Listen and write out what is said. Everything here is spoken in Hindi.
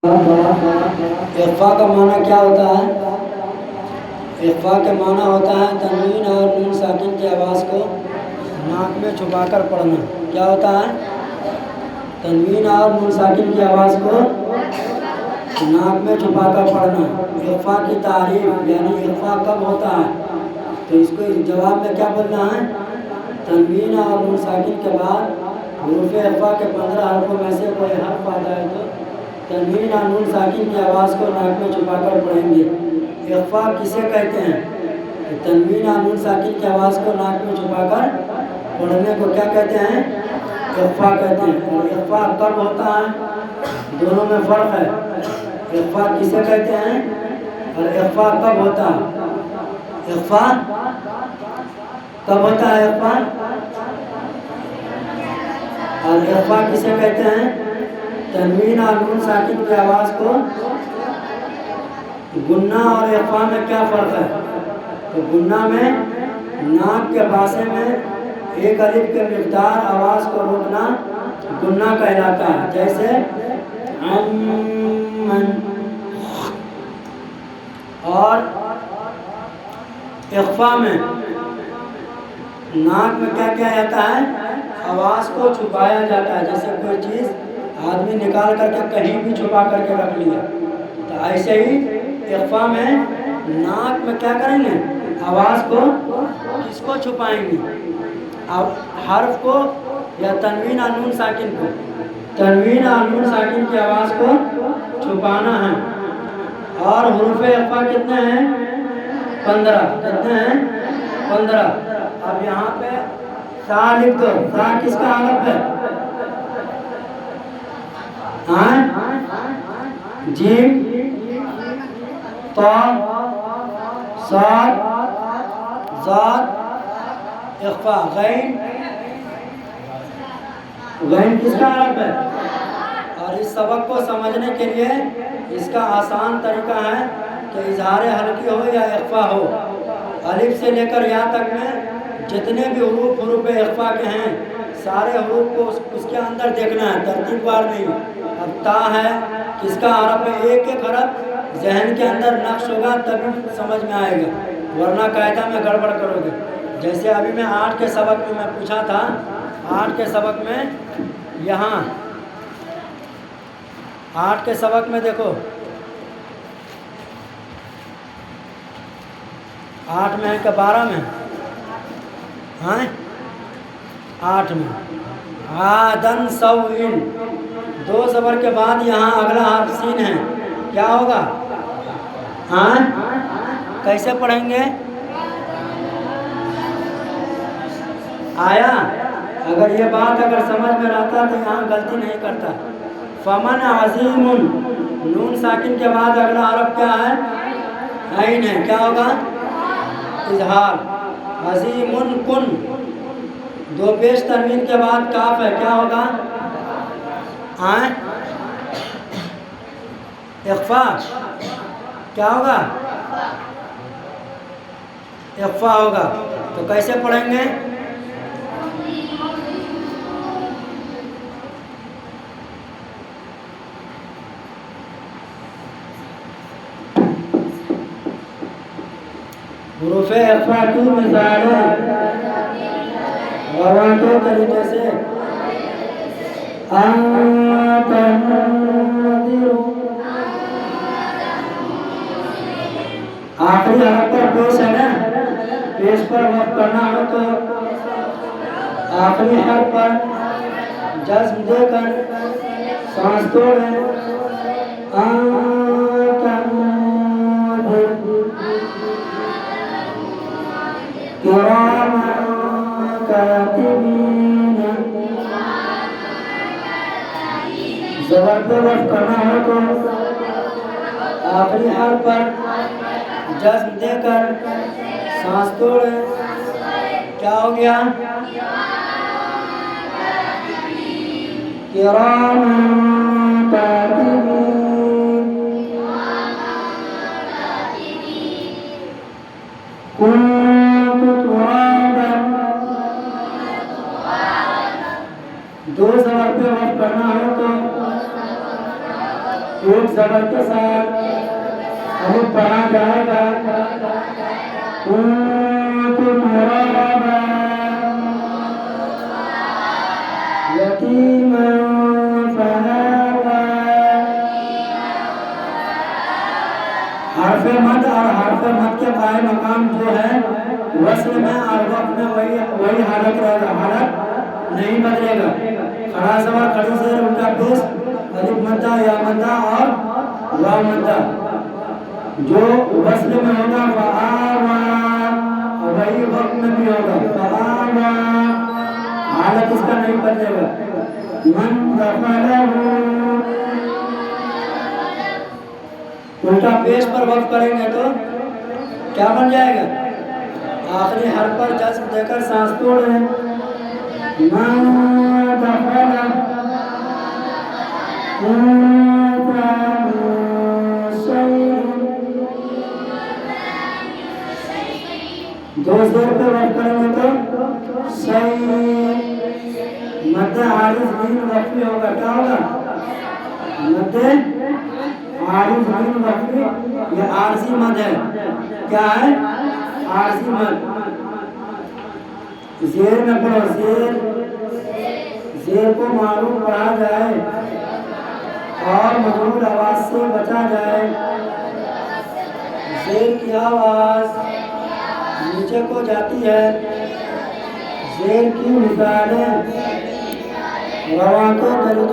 इख्फा का माना क्या होता है? इख्फा का माना होता है तनवीन और नून साकिन की आवाज़ को नाक में छुपाकर पढ़ना। क्या होता है? तनवीन और नून साकिन की आवाज़ को नाक में छुपाकर पढ़ना। इख्फा की तारीफ यानी इख्फा कब होता है, तो इसको जवाब में क्या बोलना है? तनवीन और नून साकिन के बाद हुरूफ इख्फा के 15 हरफों में से कोई हर्फ आ जाए तो तनवीन और नून साकिन की आवाज़ को नाक में छुपाकर पढ़ेंगे। इख्फा किसे कहते हैं? तो तनवीन और नून साकिन की आवाज़ को नाक में छुपाकर पढ़ने को क्या कहते हैं? इख्फा कहते हैं। और इख्फा कब होता है, दोनों में फ़र्क है। इख्फा किसे कहते हैं और इख्फा कब होता है? इख्फा कब होता है इख्फा? और इख्फा किसे कहते हैं? तनवीन और नून साकिन की आवाज़ को गुन्ना और इख्फा में क्या फ़र्क है? तो गुन्ना में नाक के पासे में एक अलिफ के मिक़दार आवाज़ को रोकना गुन्ना कहलाता है। जैसे अम्मन। और इख्फा में नाक में क्या किया जाता है? आवाज़ को छुपाया जाता है। जैसे कोई चीज़ आदमी निकाल करके कहीं भी छुपा करके रख लिया, तो ऐसे ही इख्फा में नाक में क्या करेंगे? आवाज़ को किसको छुपाएंगे? अब हर्फ को या तनवीन और नून साकिन को? तनवीन और नून साकिन की आवाज़ को छुपाना है। और हुरूफ इख्फा कितने हैं? 15। कितने हैं? 15। अब यहाँ पे सा लिख दो। सा किसका हरफ है? हाँ? जीम, तो, साद, ज़ाद, इख्फा। गैन, गैन किसका हरफ है? और इस सबक को समझने के लिए इसका आसान तरीका है कि इजहार हल्की हो या इख्फा हो, अलिफ से लेकर या तक में जितने भी हुरूफ इख्फा के हैं सारे हुरूफ को उसके अंदर देखना है, तरतीबवार नहीं। अब ता है किसका हरफ है? एक एक हरफ जहन के अंदर नक्श होगा तभी समझ में आएगा, वरना कायदा में गड़बड़ करोगे। जैसे अभी मैं 8 के सबक में मैं पूछा था, 8 के सबक में यहाँ 8 के सबक में देखो, 8 में है कि 12 में? हाँ 8 में। आदन सौइन, 2 ज़बर के बाद यहाँ अगला हर्फ सीन है, क्या होगा? हाँ कैसे पढ़ेंगे? आया? अगर ये बात अगर समझ में आता तो यहाँ गलती नहीं करता। फमन अजीमुन, नून साकिन के बाद अगला हरफ क्या है? आइन है, क्या होगा? इजहार। अजीमुन कुन, 2 पेश तनवीन के बाद काफ है, क्या होगा? हाँ इख्फा, क्या होगा? इख्फा होगा। तो कैसे पढ़ेंगे? हुरूफ इख्फा की मिसालें गवा के तरीके से आखिरी हरफ पर पेश है ना, पेश पर वक्त करना हो तो आखिरी हरफ पर जज्म देकर सांस तोड़ें। ज़बर पे वक्त करना हो तो आखिरी हर्फ पर जज्म देकर सांस तोड़े। क्या हो गया? किरामन कातिबीन, कुन्तु तुराबन। 2 ज़बर पे वक्त करना हो तो 1 एक जबर के साथ अलिफ पढ़ा जाएगा। हर्फ मद और हर्फ मद के कायम मकाम जो है वस्ल में और वक्त में वही हालत रहेगा, हालत नहीं बदलेगा। खड़ा सवार खड़ी से उल्टा पेश अलिफ मद्दा या मद्दा और वाव मद्दा जो वस्ल में होगा फआवा वही वक्त में भी होगा फआवा, हालत इसका नहीं बदलेगा। मन दखलहु उल्टा पेश पर वक्त करेंगे तो क्या बन जाएगा? आखिरी हर पर जज्ब देकर सांस तोड़े। दो जोर पे वक्त करेंगे तो सही मध्य आरिफ नील वक्फी होगा। क्या होगा? मध्य आरिफ नील वक्फी, ये आरसी मद है। क्या है? आरसी मद। शेर में पढ़ो, शेर को मारूफ पढ़ा जाए और मजबूर आवाज से बचा जाए। शेर की आवाज नीचे को जाती है। शेर की मिसालें रवा के तरीके